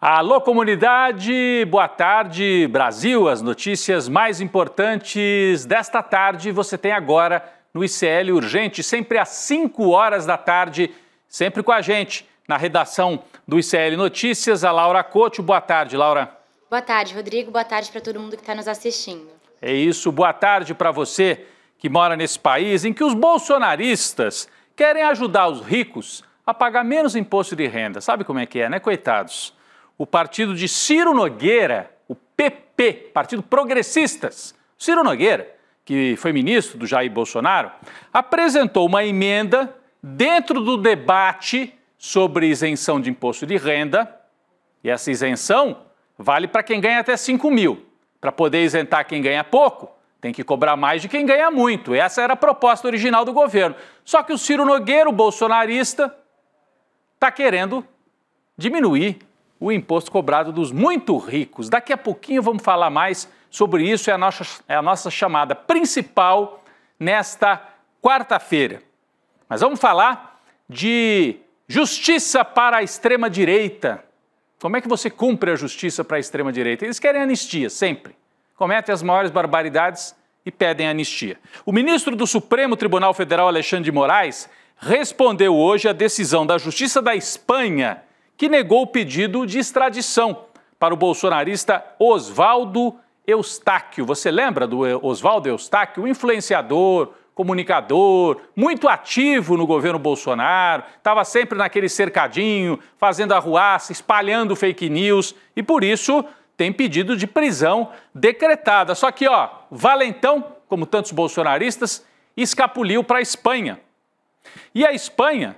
Alô, comunidade, boa tarde, Brasil. As notícias mais importantes desta tarde você tem agora no ICL Urgente, sempre às 5 horas da tarde, sempre com a gente. Na redação do ICL Notícias, a Laura Couto. Boa tarde, Laura. Boa tarde, Rodrigo. Boa tarde para todo mundo que está nos assistindo. É isso, boa tarde para você que mora nesse país em que os bolsonaristas querem ajudar os ricos a pagar menos imposto de renda. Sabe como é que é, né, coitados? O partido de Ciro Nogueira, o PP, Partido Progressistas, Ciro Nogueira, que foi ministro do Jair Bolsonaro, apresentou uma emenda dentro do debate sobre isenção de imposto de renda, e essa isenção vale para quem ganha até 5 mil. Para poder isentar quem ganha pouco, tem que cobrar mais de quem ganha muito. Essa era a proposta original do governo. Só que o Ciro Nogueira, o bolsonarista, está querendo diminuir o imposto cobrado dos muito ricos. Daqui a pouquinho vamos falar mais sobre isso, é a nossa chamada principal nesta quarta-feira. Mas vamos falar de justiça para a extrema-direita. Como é que você cumpre a justiça para a extrema-direita? Eles querem anistia, sempre. Cometem as maiores barbaridades e pedem anistia. O ministro do Supremo Tribunal Federal, Alexandre de Moraes, respondeu hoje à decisão da Justiça da Espanha, que negou o pedido de extradição para o bolsonarista Oswaldo Eustáquio. Você lembra do Oswaldo Eustáquio? Um influenciador, comunicador, muito ativo no governo Bolsonaro, estava sempre naquele cercadinho, fazendo arruaça, espalhando fake news e, por isso, tem pedido de prisão decretada. Só que, valentão, como tantos bolsonaristas, escapuliu para a Espanha. E a Espanha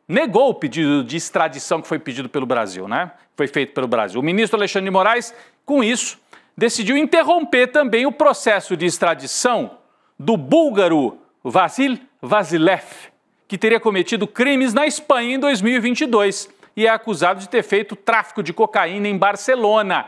negou o pedido de extradição que foi pedido pelo Brasil, né? Foi feito pelo Brasil. O ministro Alexandre de Moraes, com isso, decidiu interromper também o processo de extradição do búlgaro Vasil Vasilev, que teria cometido crimes na Espanha em 2022 e é acusado de ter feito tráfico de cocaína em Barcelona.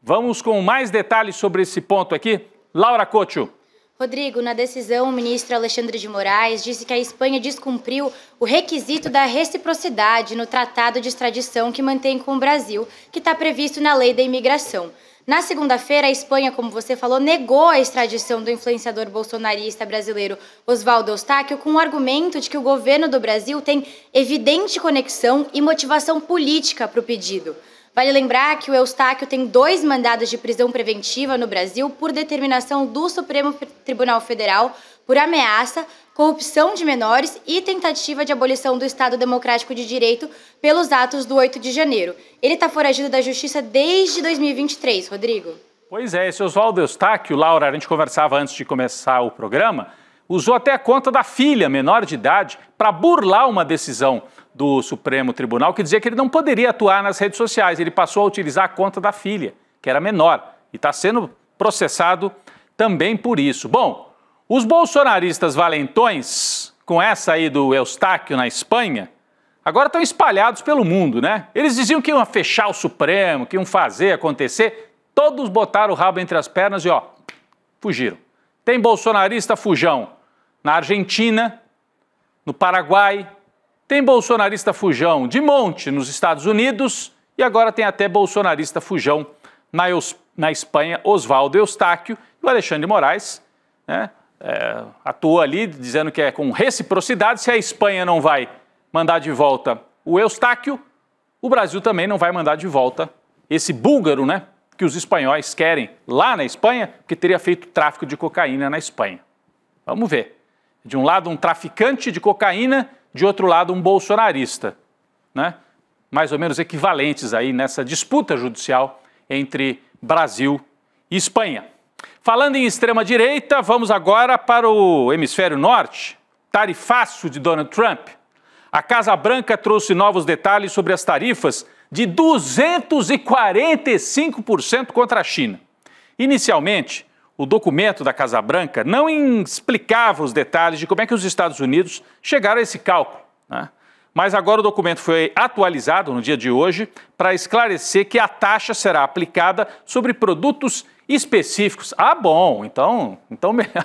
Vamos com mais detalhes sobre esse ponto aqui. Laura Couto. Rodrigo, na decisão, o ministro Alexandre de Moraes disse que a Espanha descumpriu o requisito da reciprocidade no tratado de extradição que mantém com o Brasil, que está previsto na lei da imigração. Na segunda-feira, a Espanha, como você falou, negou a extradição do influenciador bolsonarista brasileiro Oswaldo Eustáquio com o argumento de que o governo do Brasil tem evidente conexão e motivação política para o pedido. Vale lembrar que o Eustáquio tem 2 mandados de prisão preventiva no Brasil por determinação do Supremo Tribunal Federal por ameaça, corrupção de menores e tentativa de abolição do Estado Democrático de Direito pelos atos do 8 de janeiro. Ele está foragido da Justiça desde 2023, Rodrigo. Pois é, esse Oswaldo Eustáquio, Laura, a gente conversava antes de começar o programa, usou até a conta da filha, menor de idade, para burlar uma decisão do Supremo Tribunal que dizia que ele não poderia atuar nas redes sociais. Ele passou a utilizar a conta da filha, que era menor, e está sendo processado também por isso. Bom, os bolsonaristas valentões, com essa aí do Eustáquio na Espanha, agora estão espalhados pelo mundo, né? Eles diziam que iam fechar o Supremo, que iam fazer acontecer, todos botaram o rabo entre as pernas e fugiram. Tem bolsonarista fujão na Argentina, no Paraguai, tem bolsonarista fujão de monte nos Estados Unidos e agora tem até bolsonarista fujão na Espanha, Oswaldo Eustáquio. E o Alexandre de Moraes, né, atua ali dizendo que é com reciprocidade. Se a Espanha não vai mandar de volta o Eustáquio, o Brasil também não vai mandar de volta esse búlgaro, né, que os espanhóis querem lá na Espanha, que teria feito tráfico de cocaína na Espanha. Vamos ver. De um lado, um traficante de cocaína, de outro lado, um bolsonarista, né? Mais ou menos equivalentes aí nessa disputa judicial entre Brasil e Espanha. Falando em extrema-direita, vamos agora para o hemisfério norte. Tarifaço de Donald Trump. A Casa Branca trouxe novos detalhes sobre as tarifas de 245% contra a China. Inicialmente, o documento da Casa Branca não explicava os detalhes de como é que os Estados Unidos chegaram a esse cálculo, né? Mas agora o documento foi atualizado no dia de hoje para esclarecer que a taxa será aplicada sobre produtos específicos. Ah, bom, então é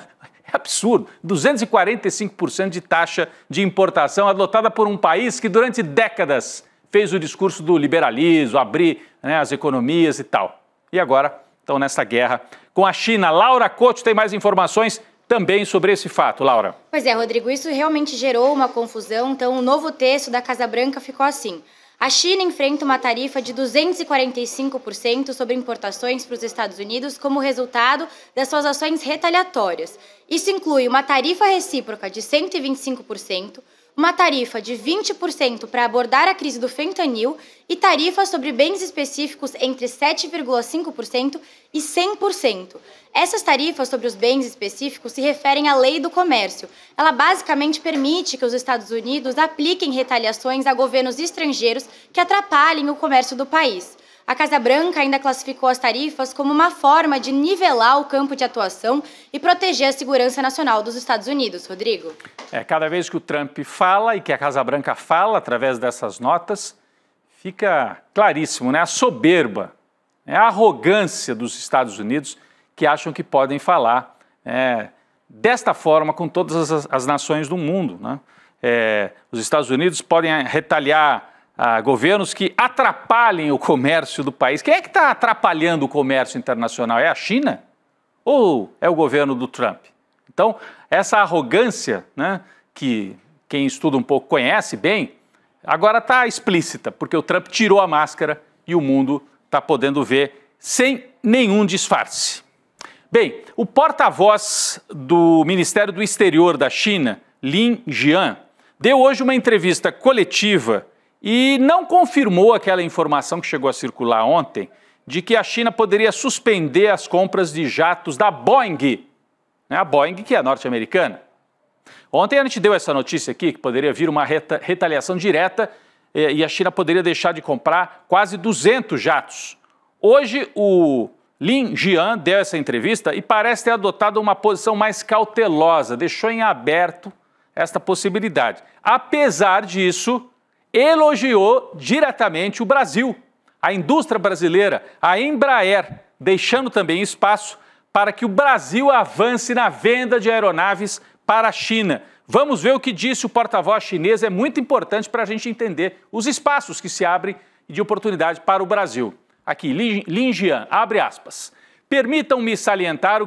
absurdo. 245% de taxa de importação adotada por um país que durante décadas fez o discurso do liberalismo, abrir, né, as economias e tal. E agora estão nessa guerra com a China. Laura Couto tem mais informações também sobre esse fato. Laura. Pois é, Rodrigo, isso realmente gerou uma confusão. Então, o novo texto da Casa Branca ficou assim. A China enfrenta uma tarifa de 245% sobre importações para os Estados Unidos como resultado das suas ações retaliatórias. Isso inclui uma tarifa recíproca de 125%, uma tarifa de 20% para abordar a crise do fentanil e tarifas sobre bens específicos entre 7,5% e 100%. Essas tarifas sobre os bens específicos se referem à Lei do Comércio. Ela basicamente permite que os Estados Unidos apliquem retaliações a governos estrangeiros que atrapalhem o comércio do país. A Casa Branca ainda classificou as tarifas como uma forma de nivelar o campo de atuação e proteger a segurança nacional dos Estados Unidos. Rodrigo. Cada vez que o Trump fala e que a Casa Branca fala através dessas notas, fica claríssimo, né? A soberba, a arrogância dos Estados Unidos que acham que podem falar desta forma com todas as nações do mundo, né? Os Estados Unidos podem retaliar a governos que atrapalhem o comércio do país. Quem é que está atrapalhando o comércio internacional? É a China ou é o governo do Trump? Então, essa arrogância, né, que quem estuda um pouco conhece bem, agora está explícita, porque o Trump tirou a máscara e o mundo está podendo ver sem nenhum disfarce. Bem, o porta-voz do Ministério do Exterior da China, Lin Jian, deu hoje uma entrevista coletiva e não confirmou aquela informação que chegou a circular ontem de que a China poderia suspender as compras de jatos da Boeing, né? A Boeing, que é norte-americana. Ontem a gente deu essa notícia aqui, que poderia vir uma retaliação direta e a China poderia deixar de comprar quase 200 jatos. Hoje o Lin Jian deu essa entrevista e parece ter adotado uma posição mais cautelosa, deixou em aberto esta possibilidade. Apesar disso, elogiou diretamente o Brasil, a indústria brasileira, a Embraer, deixando também espaço para que o Brasil avance na venda de aeronaves para a China. Vamos ver o que disse o porta-voz chinês, é muito importante para a gente entender os espaços que se abrem de oportunidade para o Brasil. Aqui, Lin Jian, abre aspas. Permitam-me salientar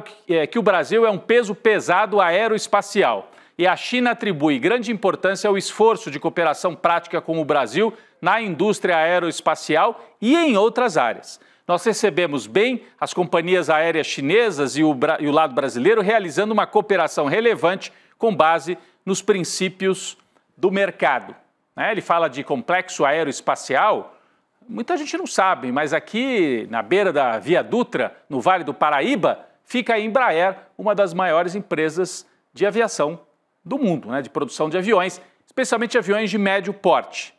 que o Brasil é um peso pesado aeroespacial e a China atribui grande importância ao esforço de cooperação prática com o Brasil na indústria aeroespacial e em outras áreas. Nós recebemos bem as companhias aéreas chinesas e o lado brasileiro realizando uma cooperação relevante com base nos princípios do mercado. Ele fala de complexo aeroespacial. Muita gente não sabe, mas aqui na beira da Via Dutra, no Vale do Paraíba, fica a Embraer, uma das maiores empresas de aviação do mundo, de produção de aviões, especialmente aviões de médio porte.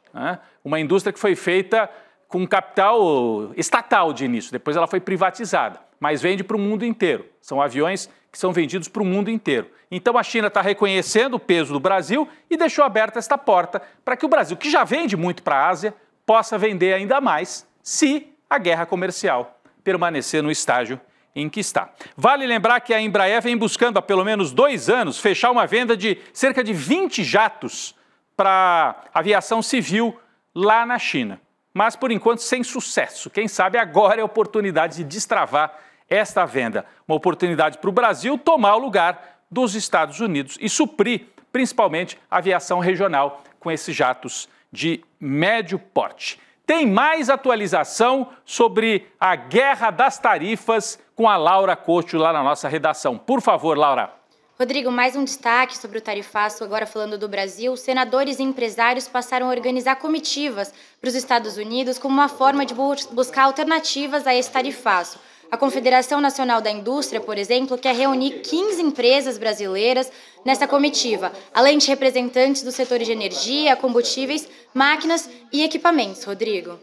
Uma indústria que foi feita com capital estatal de início, depois ela foi privatizada, mas vende para o mundo inteiro. São aviões que são vendidos para o mundo inteiro. Então a China está reconhecendo o peso do Brasil e deixou aberta esta porta para que o Brasil, que já vende muito para a Ásia, possa vender ainda mais se a guerra comercial permanecer no estágio em que está. Vale lembrar que a Embraer vem buscando há pelo menos 2 anos fechar uma venda de cerca de 20 jatos para aviação civil lá na China. Mas, por enquanto, sem sucesso. Quem sabe agora é a oportunidade de destravar esta venda. Uma oportunidade para o Brasil tomar o lugar dos Estados Unidos e suprir, principalmente, a aviação regional com esses jatos de médio porte. Tem mais atualização sobre a guerra das tarifas com a Laura Couto lá na nossa redação. Por favor, Laura. Rodrigo, mais um destaque sobre o tarifaço, agora falando do Brasil. Senadores e empresários passaram a organizar comitivas para os Estados Unidos como uma forma de buscar alternativas a esse tarifaço. A Confederação Nacional da Indústria, por exemplo, quer reunir 15 empresas brasileiras nessa comitiva, além de representantes dos setores de energia, combustíveis, máquinas e equipamentos. Rodrigo.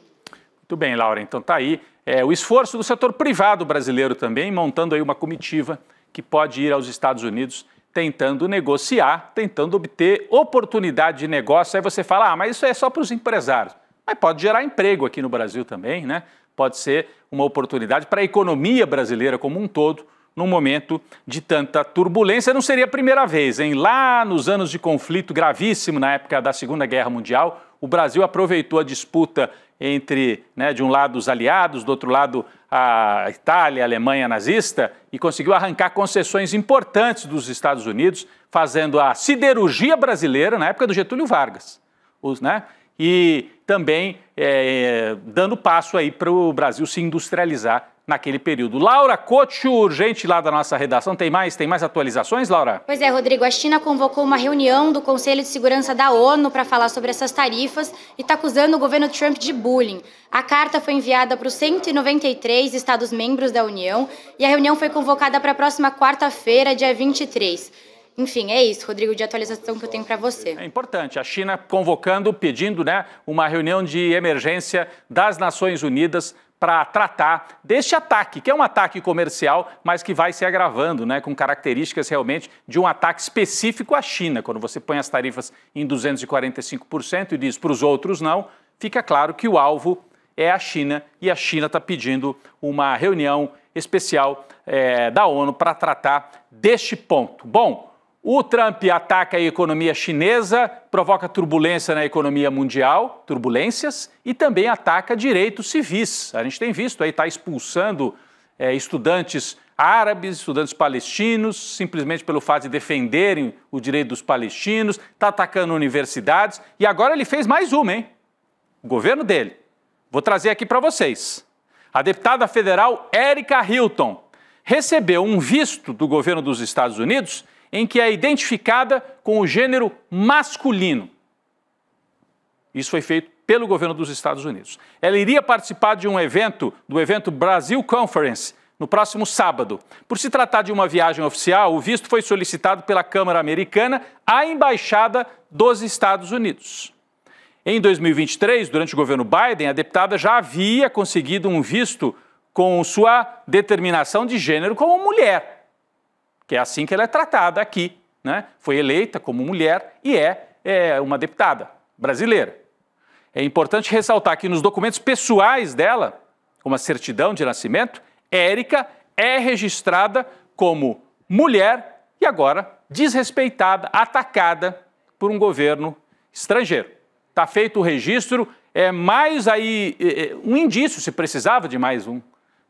Muito bem, Laura. Então está aí o esforço do setor privado brasileiro também, montando aí uma comitiva que pode ir aos Estados Unidos tentando negociar, tentando obter oportunidade de negócio. Aí você fala, mas isso é só para os empresários. Mas pode gerar emprego aqui no Brasil também, né? Pode ser uma oportunidade para a economia brasileira como um todo, num momento de tanta turbulência. Não seria a primeira vez, hein? Lá nos anos de conflito gravíssimo, na época da Segunda Guerra Mundial, o Brasil aproveitou a disputa entre, de um lado os aliados, do outro lado a Itália, a Alemanha nazista, e conseguiu arrancar concessões importantes dos Estados Unidos, fazendo a siderurgia brasileira, na época do Getúlio Vargas, e também dando passo aí para o Brasil se industrializar naquele período. Laura Couto, urgente lá da nossa redação, tem mais atualizações, Laura? Pois é, Rodrigo, a China convocou uma reunião do Conselho de Segurança da ONU para falar sobre essas tarifas e está acusando o governo Trump de bullying. A carta foi enviada para os 193 Estados-membros da União e a reunião foi convocada para a próxima quarta-feira, dia 23. Enfim, é isso, Rodrigo, de atualização que eu tenho para você. É importante, a China convocando, pedindo uma reunião de emergência das Nações Unidas para tratar deste ataque, que é um ataque comercial, mas que vai se agravando, com características realmente de um ataque específico à China. Quando você põe as tarifas em 245% e diz para os outros não, fica claro que o alvo é a China e a China está pedindo uma reunião especial da ONU para tratar deste ponto. Bom, o Trump ataca a economia chinesa, provoca turbulência na economia mundial, turbulências, e também ataca direitos civis. A gente tem visto aí, está expulsando estudantes árabes, estudantes palestinos, simplesmente pelo fato de defenderem o direito dos palestinos, está atacando universidades, e agora ele fez mais uma, hein? O governo dele. Vou trazer aqui para vocês. A deputada federal Erika Hilton recebeu um visto do governo dos Estados Unidos em que é identificada com o gênero masculino. Isso foi feito pelo governo dos Estados Unidos. Ela iria participar de do evento Brasil Conference, no próximo sábado. Por se tratar de uma viagem oficial, o visto foi solicitado pela Câmara Americana à Embaixada dos Estados Unidos. Em 2023, durante o governo Biden, a deputada já havia conseguido um visto com sua determinação de gênero como mulher, que é assim que ela é tratada aqui, Foi eleita como mulher e é uma deputada brasileira. É importante ressaltar que nos documentos pessoais dela, como a certidão de nascimento, Erika é registrada como mulher e agora desrespeitada, atacada por um governo estrangeiro. Está feito o registro, mais aí um indício, se precisava de mais um,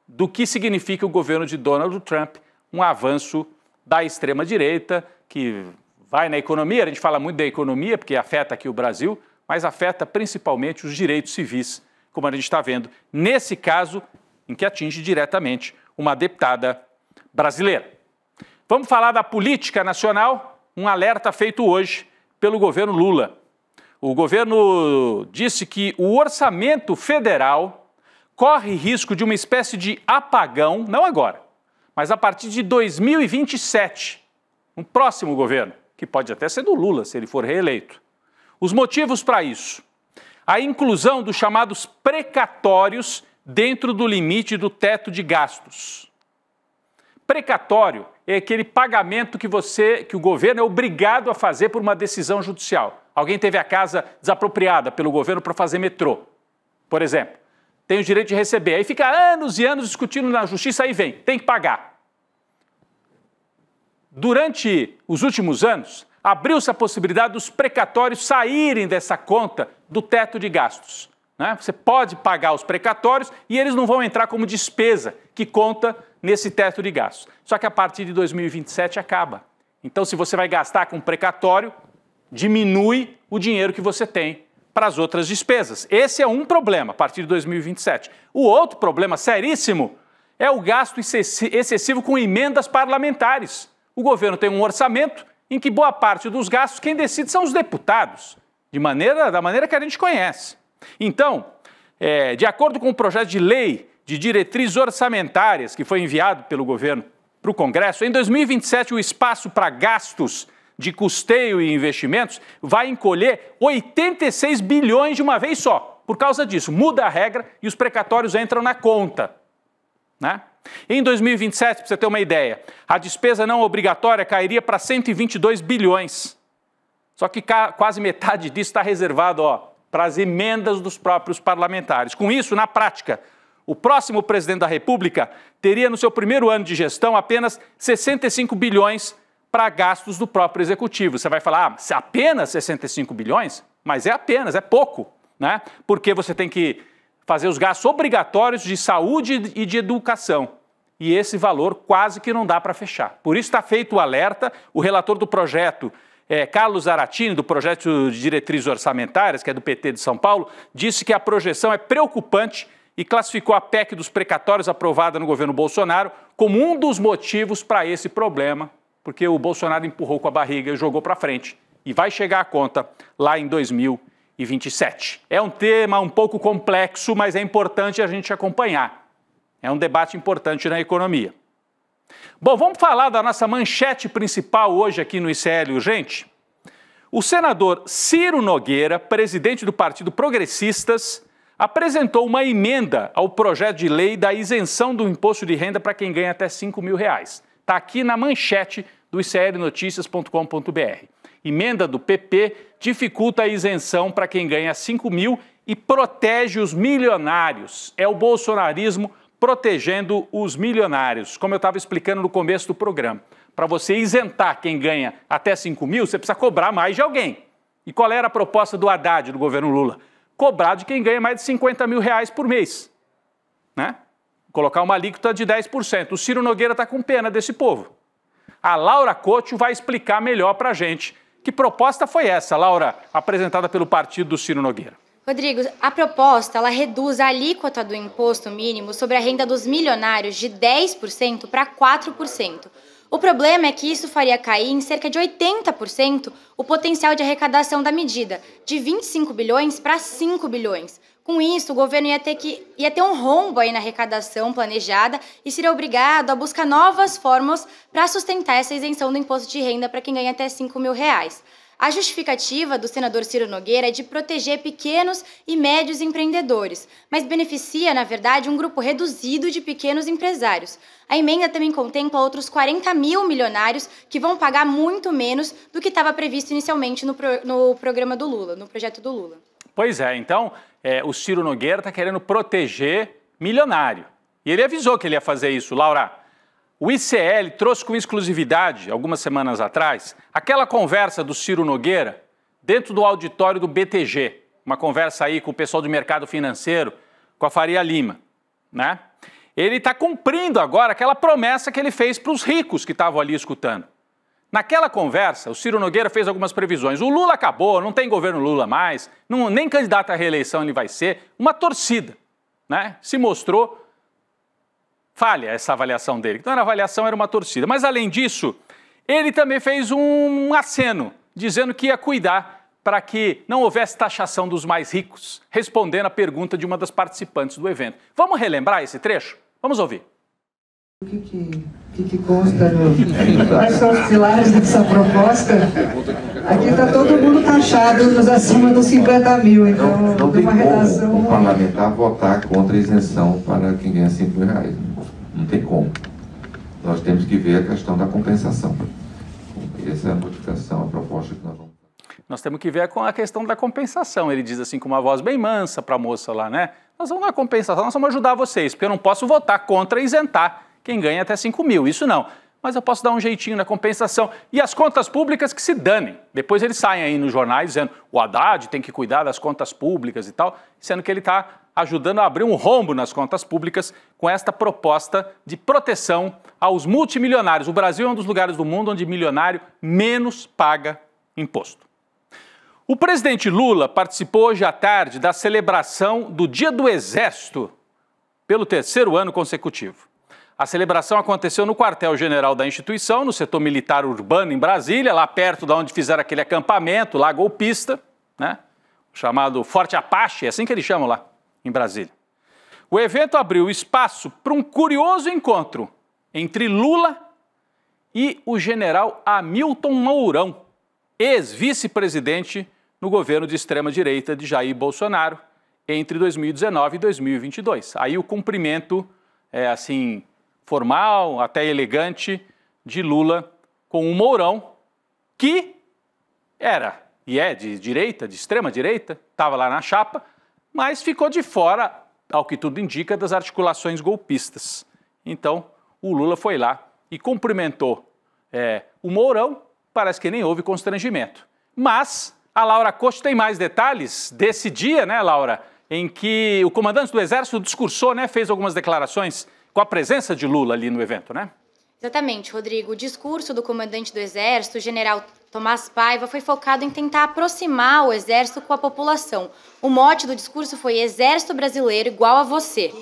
do que significa o governo de Donald Trump, um avanço da extrema-direita, que vai na economia, a gente fala muito da economia, porque afeta aqui o Brasil, mas afeta principalmente os direitos civis, como a gente está vendo nesse caso, em que atinge diretamente uma deputada brasileira. Vamos falar da política nacional, um alerta feito hoje pelo governo Lula. O governo disse que o orçamento federal corre risco de uma espécie de apagão, não agora, mas a partir de 2027, um próximo governo, que pode até ser do Lula, se ele for reeleito. Os motivos para isso: a inclusão dos chamados precatórios dentro do limite do teto de gastos. Precatório é aquele pagamento que o governo é obrigado a fazer por uma decisão judicial. Alguém teve a casa desapropriada pelo governo para fazer metrô, por exemplo. Tem o direito de receber. Aí fica anos e anos discutindo na justiça, aí tem que pagar. Durante os últimos anos, abriu-se a possibilidade dos precatórios saírem dessa conta do teto de gastos. Você pode pagar os precatórios e eles não vão entrar como despesa que conta nesse teto de gastos. Só que a partir de 2027 acaba. Então, se você vai gastar com precatório, diminui o dinheiro que você tem para as outras despesas. Esse é um problema a partir de 2027. O outro problema seríssimo é o gasto excessivo com emendas parlamentares. O governo tem um orçamento em que boa parte dos gastos, quem decide são os deputados, da maneira que a gente conhece. Então, de acordo com o projeto de lei de diretrizes orçamentárias que foi enviado pelo governo para o Congresso, em 2027 o espaço para gastos de custeio e investimentos vai encolher 86 bilhões de uma vez só. Por causa disso, muda a regra e os precatórios entram na conta. Em 2027, para você ter uma ideia, a despesa não obrigatória cairia para 122 bilhões. Só que quase metade disso está reservado para as emendas dos próprios parlamentares. Com isso, na prática, o próximo presidente da República teria no seu primeiro ano de gestão apenas 65 bilhões para gastos do próprio executivo. Você vai falar, apenas 65 bilhões? Mas é apenas, é pouco, né? Porque você tem que fazer os gastos obrigatórios de saúde e de educação. E esse valor quase que não dá para fechar. Por isso está feito o alerta, o relator do projeto, Carlos Zaratini, do projeto de diretrizes orçamentárias, que é do PT de São Paulo, disse que a projeção é preocupante e classificou a PEC dos precatórios aprovada no governo Bolsonaro como um dos motivos para esse problema, porque o Bolsonaro empurrou com a barriga e jogou para frente. E vai chegar a conta lá em 2027. É um tema um pouco complexo, mas é importante a gente acompanhar. É um debate importante na economia. Bom, vamos falar da nossa manchete principal hoje aqui no ICL Urgente. O senador Ciro Nogueira, presidente do Partido Progressistas, apresentou uma emenda ao projeto de lei da isenção do imposto de renda para quem ganha até R$5 mil. Está aqui na manchete do iclnoticias.com.br. Emenda do PP dificulta a isenção para quem ganha 5 mil e protege os milionários. É o bolsonarismo protegendo os milionários, como eu estava explicando no começo do programa. Para você isentar quem ganha até 5 mil, você precisa cobrar mais de alguém. E qual era a proposta do Haddad, do governo Lula? Cobrar de quem ganha mais de 50 mil reais por mês, né? Colocar uma alíquota de 10%. O Ciro Nogueira está com pena desse povo. A Laura Couto vai explicar melhor para a gente que proposta foi essa, Laura, apresentada pelo partido do Ciro Nogueira. Rodrigo, a proposta ela reduz a alíquota do imposto mínimo sobre a renda dos milionários de 10% para 4%. O problema é que isso faria cair em cerca de 80% o potencial de arrecadação da medida, de 25 bilhões para 5 bilhões. Com isso, o governo ia ter um rombo aí na arrecadação planejada e seria obrigado a buscar novas formas para sustentar essa isenção do imposto de renda para quem ganha até 5 mil reais. A justificativa do senador Ciro Nogueira é de proteger pequenos e médios empreendedores, mas beneficia, na verdade, um grupo reduzido de pequenos empresários. A emenda também contempla outros 40 mil milionários que vão pagar muito menos do que estava previsto inicialmente no programa do Lula, no projeto do Lula. Pois é, então o Ciro Nogueira está querendo proteger milionário. E ele avisou que ele ia fazer isso, Laura. O ICL trouxe com exclusividade, algumas semanas atrás, aquela conversa do Ciro Nogueira dentro do auditório do BTG. Uma conversa aí com o pessoal do mercado financeiro, com a Faria Lima, né? Ele está cumprindo agora aquela promessa que ele fez para os ricos que estavam ali escutando. Naquela conversa, o Ciro Nogueira fez algumas previsões. O Lula acabou, não tem governo Lula mais, nem candidato à reeleição ele vai ser. Uma torcida, né? Se mostrou falha essa avaliação dele. Então, a avaliação era uma torcida. Mas, além disso, ele também fez um aceno, dizendo que ia cuidar para que não houvesse taxação dos mais ricos, respondendo à pergunta de uma das participantes do evento. Vamos relembrar esse trecho? Vamos ouvir. O que consta? Quais são os pilares dessa proposta? Aqui está todo mundo taxado nos acima dos 50 mil, então não tem uma como relação... o parlamentar votar contra a isenção para quem ganha 5 mil reais. Não tem como. Nós temos que ver a questão da compensação. Essa é a modificação, a proposta que nós vamos fazer. Nós temos que ver com a questão da compensação. Ele diz assim com uma voz bem mansa para a moça lá, né? Nós vamos na compensação, nós vamos ajudar vocês, porque eu não posso votar contra isentar quem ganha até 5 mil, isso não. Mas eu posso dar um jeitinho na compensação. E as contas públicas que se danem. Depois eles saem aí nos jornais dizendo o Haddad tem que cuidar das contas públicas e tal, sendo que ele está ajudando a abrir um rombo nas contas públicas com esta proposta de proteção aos multimilionários. O Brasil é um dos lugares do mundo onde milionário menos paga imposto. O presidente Lula participou hoje à tarde da celebração do Dia do Exército pelo 3º ano consecutivo. A celebração aconteceu no quartel-general da instituição, no setor militar urbano em Brasília, lá perto de onde fizeram aquele acampamento, lá golpista, né? Chamado Forte Apache, é assim que eles chamam lá, em Brasília. O evento abriu espaço para um curioso encontro entre Lula e o general Hamilton Mourão, ex-vice-presidente no governo de extrema-direita de Jair Bolsonaro, entre 2019 e 2022. Aí o cumprimento assim, formal, até elegante, de Lula com o Mourão, que era e é de direita, de extrema-direita, estava lá na chapa, mas ficou de fora ao que tudo indica, das articulações golpistas. Então, o Lula foi lá e cumprimentou o Mourão, parece que nem houve constrangimento. Mas a Laura Costa tem mais detalhes desse dia, né, Laura, em que o comandante do Exército discursou, né, fez algumas declarações com a presença de Lula ali no evento, né? Exatamente, Rodrigo. O discurso do comandante do Exército, o general Tomás Paiva, foi focado em tentar aproximar o Exército com a população. O mote do discurso foi Exército Brasileiro igual a você.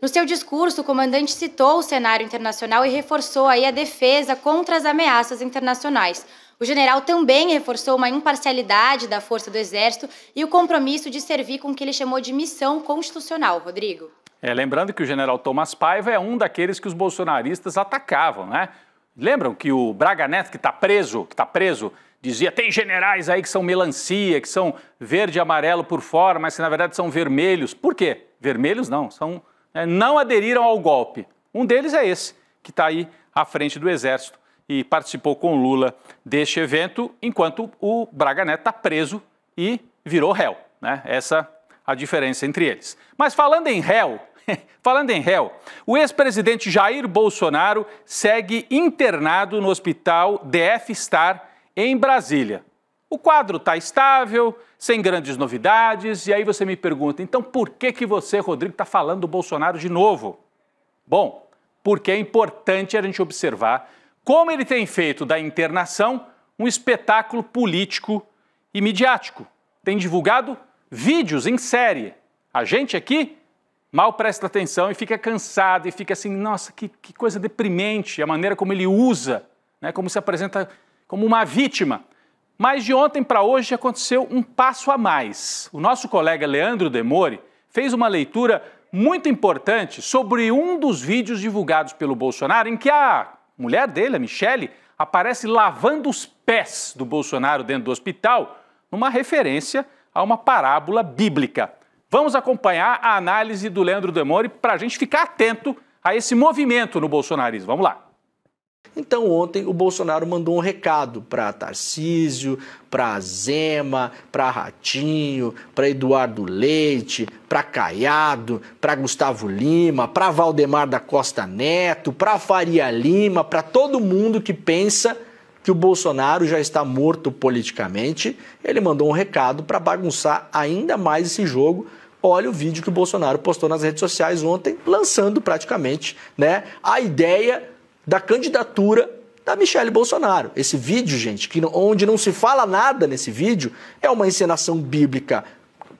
No seu discurso, o comandante citou o cenário internacional e reforçou aí a defesa contra as ameaças internacionais. O general também reforçou uma imparcialidade da Força do Exército e o compromisso de servir com o que ele chamou de missão constitucional, Rodrigo. Lembrando que o general Tomás Paiva é um daqueles que os bolsonaristas atacavam, né? Lembram que o Braga Neto, que está preso, dizia, tem generais aí que são melancia, que são verde e amarelo por fora, mas que na verdade são vermelhos. Por quê? Vermelhos não, não aderiram ao golpe. Um deles é esse, que está aí à frente do Exército e participou com Lula deste evento, enquanto o Braga Neto está preso e virou réu, né? Essa a diferença entre eles. Mas falando em réu, o ex-presidente Jair Bolsonaro segue internado no hospital DF Star em Brasília. O quadro está estável, sem grandes novidades, e aí você me pergunta, então por que você, Rodrigo, está falando do Bolsonaro de novo? Bom, porque é importante a gente observar como ele tem feito da internação um espetáculo político e midiático. Tem divulgado vídeos em série. A gente aqui mal presta atenção e fica cansado e fica assim, nossa, que coisa deprimente a maneira como ele usa, né, como se apresenta como uma vítima. Mas de ontem para hoje aconteceu um passo a mais. O nosso colega Leandro Demore fez uma leitura muito importante sobre um dos vídeos divulgados pelo Bolsonaro em que a mulher dele, a Michele, aparece lavando os pés do Bolsonaro dentro do hospital, numa referência a uma parábola bíblica. Vamos acompanhar a análise do Leandro Demore para a gente ficar atento a esse movimento no bolsonarismo. Vamos lá. Então ontem o Bolsonaro mandou um recado para Tarcísio, para Zema, para Ratinho, para Eduardo Leite, para Caiado, para Gustavo Lima, para Valdemar da Costa Neto, para Faria Lima, para todo mundo que pensa que o Bolsonaro já está morto politicamente. Ele mandou um recado para bagunçar ainda mais esse jogo. Olha o vídeo que o Bolsonaro postou nas redes sociais ontem, lançando praticamente, né, a ideia da candidatura da Michele Bolsonaro. Esse vídeo, gente, onde não se fala nada nesse vídeo, é uma encenação bíblica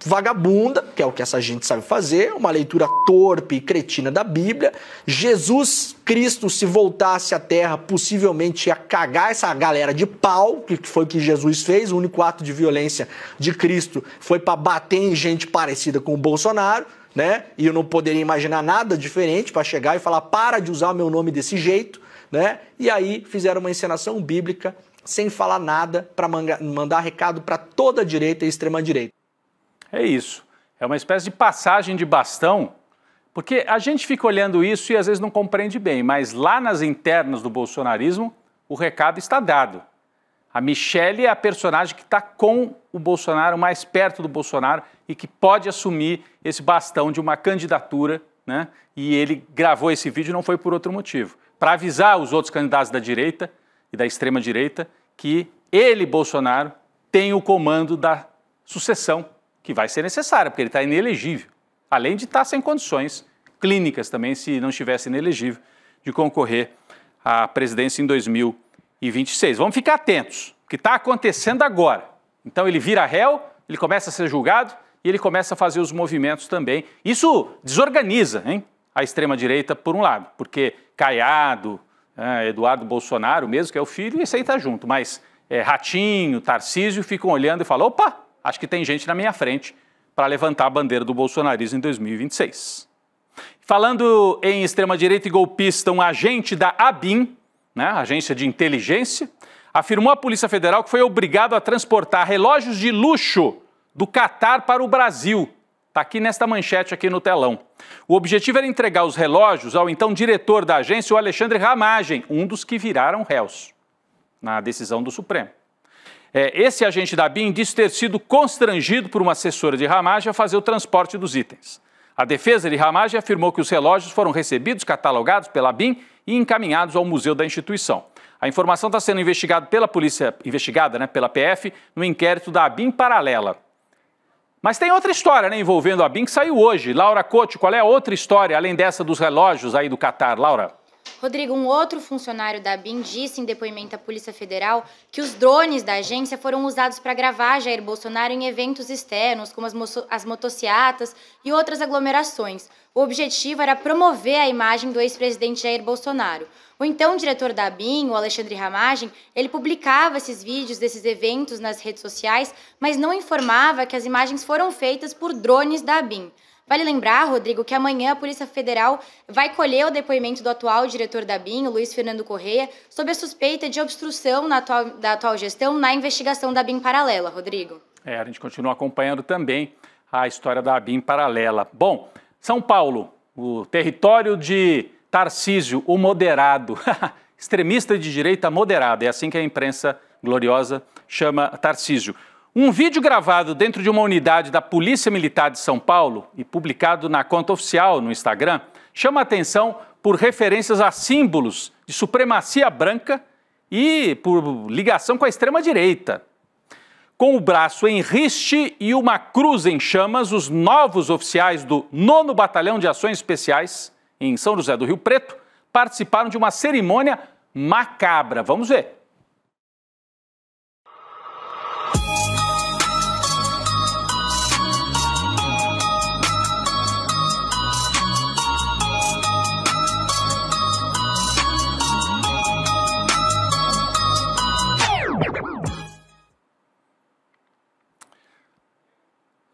vagabunda, que é o que essa gente sabe fazer, uma leitura torpe e cretina da Bíblia. Jesus Cristo, se voltasse à Terra, possivelmente ia cagar essa galera de pau, que foi o que Jesus fez. O único ato de violência de Cristo foi para bater em gente parecida com o Bolsonaro, né? E eu não poderia imaginar nada diferente para chegar e falar, para de usar o meu nome desse jeito, né? E aí fizeram uma encenação bíblica sem falar nada para mandar recado para toda a direita e extrema-direita. É isso, é uma espécie de passagem de bastão, porque a gente fica olhando isso e às vezes não compreende bem, mas lá nas internas do bolsonarismo o recado está dado. A Michele é a personagem que está com o Bolsonaro, mais perto do Bolsonaro e que pode assumir esse bastão de uma candidatura, né? E ele gravou esse vídeo não foi por outro motivo, para avisar os outros candidatos da direita e da extrema-direita que ele, Bolsonaro, tem o comando da sucessão que vai ser necessária, porque ele está inelegível, além de estar sem condições clínicas também, se não estivesse inelegível, de concorrer à presidência em 2026. Vamos ficar atentos, o que está acontecendo agora. Então ele vira réu, ele começa a ser julgado e ele começa a fazer os movimentos também. Isso desorganiza, hein, a extrema-direita, por um lado, porque Caiado, Eduardo Bolsonaro mesmo, que é o filho, esse aí está junto, mas Ratinho, Tarcísio ficam olhando e falam, opa, acho que tem gente na minha frente para levantar a bandeira do bolsonarismo em 2026. Falando em extrema-direita e golpista, um agente da ABIN, né, agência de inteligência, afirmou à Polícia Federal que foi obrigado a transportar relógios de luxo do Catar para o Brasil. Está aqui nesta manchete aqui no telão. O objetivo era entregar os relógios ao então diretor da agência, o Alexandre Ramagem, um dos que viraram réus na decisão do Supremo. Esse agente da ABIN disse ter sido constrangido por uma assessora de Ramagem a fazer o transporte dos itens. A defesa de Ramagem afirmou que os relógios foram recebidos, catalogados pela ABIN e encaminhados ao museu da instituição. A informação está sendo investigada pela polícia, pela PF, no inquérito da ABIN Paralela. Mas tem outra história, né, envolvendo a ABIN que saiu hoje. Laura Couto, qual é a outra história, além dessa dos relógios aí do Catar, Laura? Rodrigo, um outro funcionário da ABIN disse em depoimento à Polícia Federal que os drones da agência foram usados para gravar Jair Bolsonaro em eventos externos, como as motociatas e outras aglomerações. O objetivo era promover a imagem do ex-presidente Jair Bolsonaro. O então diretor da ABIN, o Alexandre Ramagem, ele publicava esses vídeos desses eventos nas redes sociais, mas não informava que as imagens foram feitas por drones da ABIN. Vale lembrar, Rodrigo, que amanhã a Polícia Federal vai colher o depoimento do atual diretor da ABIN, o Luiz Fernando Correia, sob a suspeita de obstrução da atual gestão na investigação da ABIN Paralela, Rodrigo. A gente continua acompanhando também a história da ABIN Paralela. Bom, São Paulo, o território de Tarcísio, o moderado, extremista de direita moderado, é assim que a imprensa gloriosa chama Tarcísio. Um vídeo gravado dentro de uma unidade da Polícia Militar de São Paulo e publicado na conta oficial no Instagram chama a atenção por referências a símbolos de supremacia branca e por ligação com a extrema-direita. Com o braço em riste e uma cruz em chamas, os novos oficiais do 9º Batalhão de Ações Especiais, em São José do Rio Preto, participaram de uma cerimônia macabra. Vamos ver.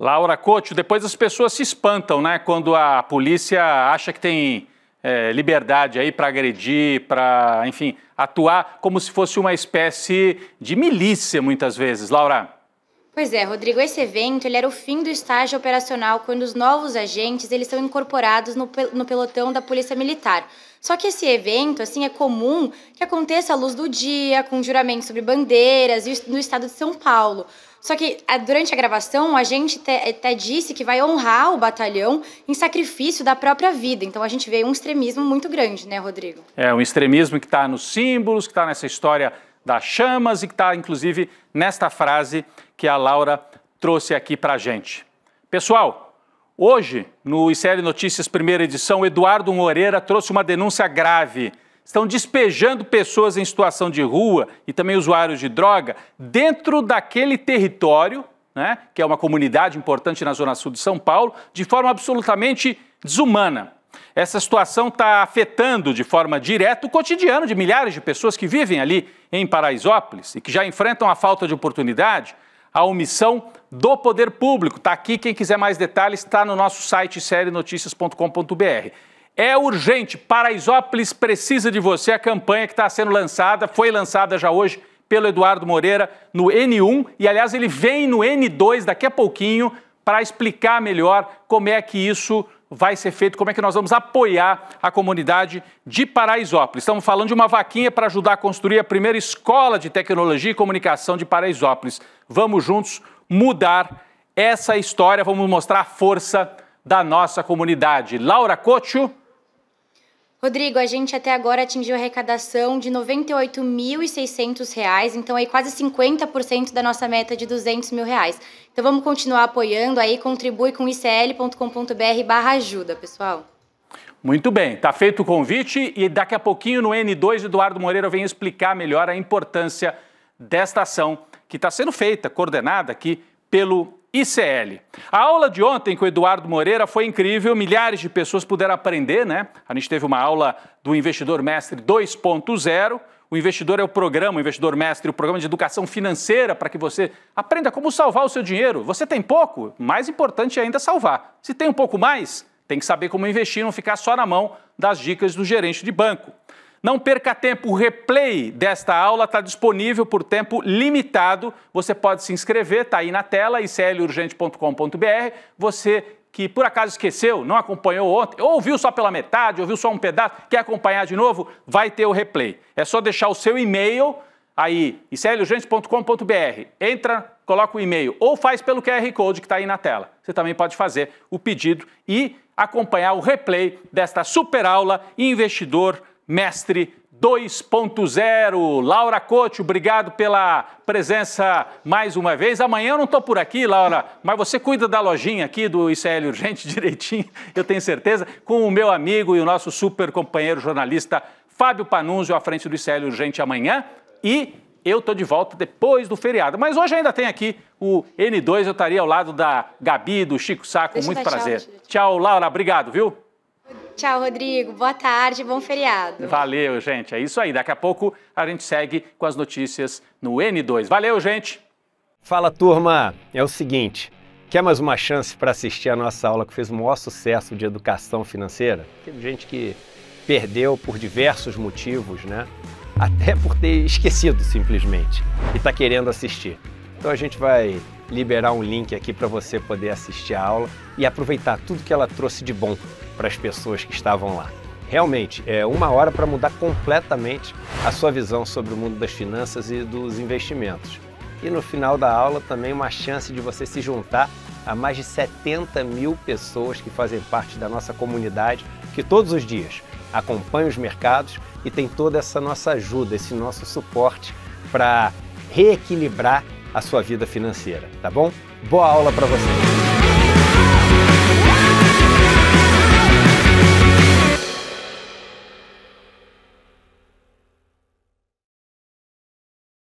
Laura Couto, depois as pessoas se espantam, né, quando a polícia acha que tem liberdade aí para agredir, para, enfim, atuar como se fosse uma espécie de milícia muitas vezes. Laura? Pois é, Rodrigo, esse evento ele era o fim do estágio operacional quando os novos agentes eles são incorporados no pelotão da Polícia Militar. Só que esse evento, assim, é comum que aconteça à luz do dia, com juramento sobre bandeiras no estado de São Paulo. Só que durante a gravação, a gente até disse que vai honrar o batalhão em sacrifício da própria vida. Então a gente vê um extremismo muito grande, né, Rodrigo? É, um extremismo que está nos símbolos, que está nessa história das chamas e que está, inclusive, nesta frase que a Laura trouxe aqui para a gente. Pessoal, hoje, no ICL Notícias, primeira edição, Eduardo Moreira trouxe uma denúncia grave. Estão despejando pessoas em situação de rua e também usuários de droga dentro daquele território, né, que é uma comunidade importante na Zona Sul de São Paulo, de forma absolutamente desumana. Essa situação está afetando de forma direta o cotidiano de milhares de pessoas que vivem ali em Paraisópolis e que já enfrentam a falta de oportunidade, a omissão do poder público. Está aqui, quem quiser mais detalhes, está no nosso site iclnoticias.com.br. É urgente, Paraisópolis precisa de você, a campanha que está sendo lançada, foi lançada já hoje pelo Eduardo Moreira no N1 e, aliás, ele vem no N2 daqui a pouquinho para explicar melhor como é que isso vai ser feito, como é que nós vamos apoiar a comunidade de Paraisópolis. Estamos falando de uma vaquinha para ajudar a construir a primeira escola de tecnologia e comunicação de Paraisópolis. Vamos juntos mudar essa história, vamos mostrar a força da nossa comunidade. Laura Couto. Rodrigo, a gente até agora atingiu a arrecadação de R$ 98.600, então aí quase 50% da nossa meta de R$ 200 mil. Então vamos continuar apoiando aí, contribui com icl.com.br/ajuda, pessoal. Muito bem, está feito o convite e daqui a pouquinho no N2 Eduardo Moreira vem explicar melhor a importância desta ação que está sendo feita, coordenada aqui pelo ICL. A aula de ontem com o Eduardo Moreira foi incrível, milhares de pessoas puderam aprender, né? A gente teve uma aula do Investidor Mestre 2.0. O Investidor é o programa, o Investidor Mestre, o programa de educação financeira para que você aprenda como salvar o seu dinheiro. Você tem pouco? Mais importante ainda salvar. Se tem um pouco mais, tem que saber como investir, não ficar só na mão das dicas do gerente de banco. Não perca tempo, o replay desta aula está disponível por tempo limitado. Você pode se inscrever, está aí na tela, iclurgente.com.br. Você que por acaso esqueceu, não acompanhou ontem, ou ouviu só pela metade, ouviu só um pedaço, quer acompanhar de novo, vai ter o replay. É só deixar o seu e-mail aí iclurgente.com.br, entra, coloca o e-mail ou faz pelo QR Code que está aí na tela. Você também pode fazer o pedido e acompanhar o replay desta super aula Investidor Mestre 2.0. Laura Couto, obrigado pela presença mais uma vez. Amanhã eu não estou por aqui, Laura, mas você cuida da lojinha aqui do ICL Urgente direitinho, eu tenho certeza, com o meu amigo e o nosso super companheiro jornalista Fábio Panunzio à frente do ICL Urgente amanhã. E eu estou de volta depois do feriado. Mas hoje ainda tem aqui o N2, eu estaria ao lado da Gabi, do Chico Sá, com muito prazer. Tchau, Laura, obrigado, viu? Tchau, Rodrigo. Boa tarde, bom feriado. Valeu, gente. É isso aí. Daqui a pouco a gente segue com as notícias no N2. Valeu, gente. Fala, turma. É o seguinte, quer mais uma chance para assistir a nossa aula que fez o maior sucesso de educação financeira? Teve gente que perdeu por diversos motivos, né? Até por ter esquecido simplesmente e está querendo assistir. Então a gente vai liberar um link aqui para você poder assistir a aula e aproveitar tudo que ela trouxe de bom para as pessoas que estavam lá. Realmente, é 1 hora para mudar completamente a sua visão sobre o mundo das finanças e dos investimentos. E no final da aula também uma chance de você se juntar a mais de 70 mil pessoas que fazem parte da nossa comunidade, que todos os dias acompanham os mercados e tem toda essa nossa ajuda, esse nosso suporte para reequilibrar a sua vida financeira, tá bom? Boa aula para vocês!